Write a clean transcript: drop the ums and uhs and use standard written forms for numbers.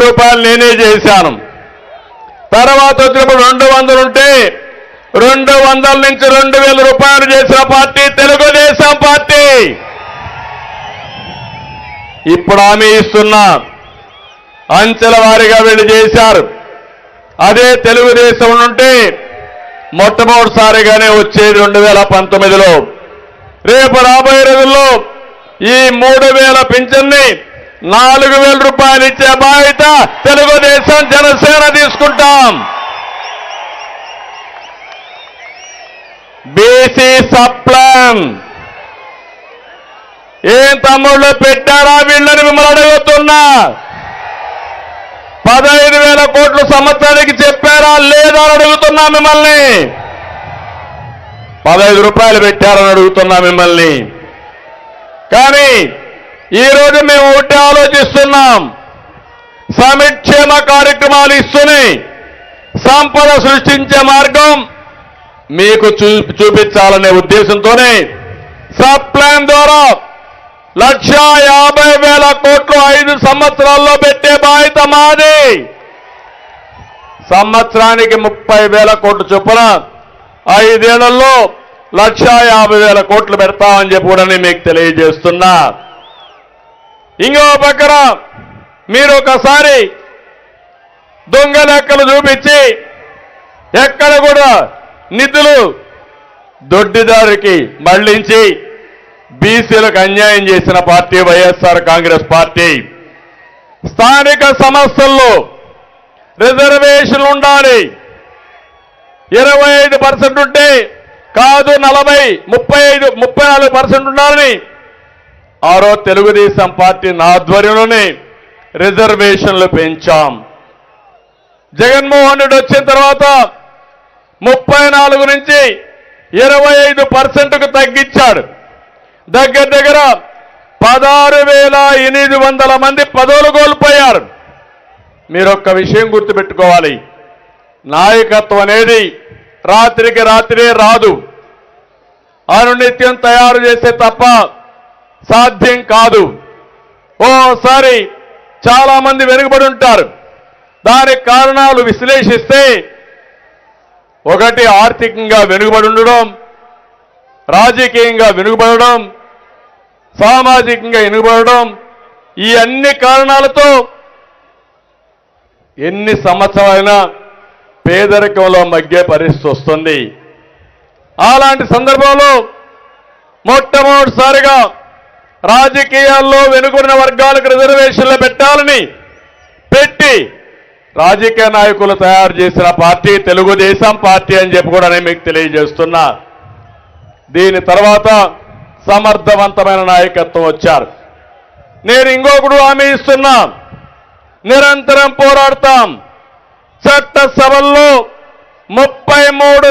రూపాయలు నేనే చేశాను. తర్వాత వచ్చినప్పుడు 200 ఉంటే 200 నుంచి 2000 రూపాయలు చేసిన పార్టీ తెలుగుదేశం పార్టీ. ఇప్పుడు హామీ ఇస్తున్నా, అంచెల వారీగా వీళ్ళు చేశారు. అదే తెలుగుదేశం ఉంటే మొట్టమొదటిసారిగానే వచ్చేది 2019లో. రేపు రాబోయే రోజుల్లో ఈ 3000 పింఛన్ని 4000 రూపాయలు ఇచ్చే బాధ్యత తెలుగుదేశం జనసేన తీసుకుంటాం. బీసీ సప్లాన్ ఏం తమ్ముళ్ళు పెట్టారా వీళ్ళని మిమ్మల్ని అడుగుతున్నా. 15,000 కోట్లు సంవత్సరానికి చెప్పారా లేదా అని అడుగుతున్నా మిమ్మల్ని. 15 రూపాయలు పెట్టారని అడుగుతున్నా మిమ్మల్ని. కానీ ఈరోజు మేము ఒకటి ఆలోచిస్తున్నాం, సంక్షేమ కార్యక్రమాలు ఇస్తూనే సంపద సృష్టించే మార్గం మీకు చూపించాలనే ఉద్దేశంతోనే సబ్ ప్లాన్ ద్వారా 1,50,000 కోట్లు 5 సంవత్సరాల్లో పెట్టే బాధ్యత మాది. సంవత్సరానికి 30,000 కోట్లు చొప్పున 5 ఏళ్లలో 1,50,000 కోట్లు పెడతామని చెప్పి కూడా మీకు తెలియజేస్తున్నా. ఇంకో పక్కన మీరు ఒకసారి దొంగ లెక్కలు చూపించి ఎక్కడ కూడా నిధులు దొడ్డిదారికి మళ్లించి బీసీలకు అన్యాయం చేసిన పార్టీ వైఎస్ఆర్ కాంగ్రెస్ పార్టీ. స్థానిక సంస్థల్లో రిజర్వేషన్లు ఉండాలి. 25% ఉంటే కాదు 34% ఉండాలని ఆ రోజు తెలుగుదేశం పార్టీ ఆధ్వర్యంలోనే రిజర్వేషన్లు పెంచాం. జగన్మోహన్ రెడ్డి వచ్చిన తర్వాత 34 నుంచి 25%కు తగ్గించాడు. దగ్గర 16,800 మంది పదవులు కోల్పోయారు. మీరు ఒక్క విషయం గుర్తుపెట్టుకోవాలి, నాయకత్వం అనేది రాత్రికి రాత్రే రాదు, అనునిత్యం తయారు చేసే తప్ప సాధ్యం కాదు. ఓసారి చాలా మంది వెనుకబడి ఉంటారు. దానికి కారణాలు విశ్లేషిస్తే ఒకటి ఆర్థికంగా వెనుకబడి ఉండడం, రాజకీయంగా వెనుకబడడం, సామాజికంగా వెనుకబడడం, ఈ అన్ని కారణాలతో ఎన్ని సంవత్సరాలైనా పేదరికంలో మగ్గే పరిస్థితి వస్తుంది. అలాంటి సందర్భంలో మొట్టమొదటిసారిగా రాజకీయాల్లో వెనుకబడిన వర్గాలకు రిజర్వేషన్లు పెట్టాలని పెట్టి రాజకీయ నాయకులు తయారు చేసిన పార్టీ తెలుగుదేశం పార్టీ అని చెప్పి కూడా నేను మీకు తెలియజేస్తున్నా. దీని తర్వాత సమర్థవంతమైన నాయకత్వం వచ్చారు. నేను ఇంకొకడు హామీ ఇస్తున్నా, నిరంతరం పోరాడతాం. చట్టసభల్లో 33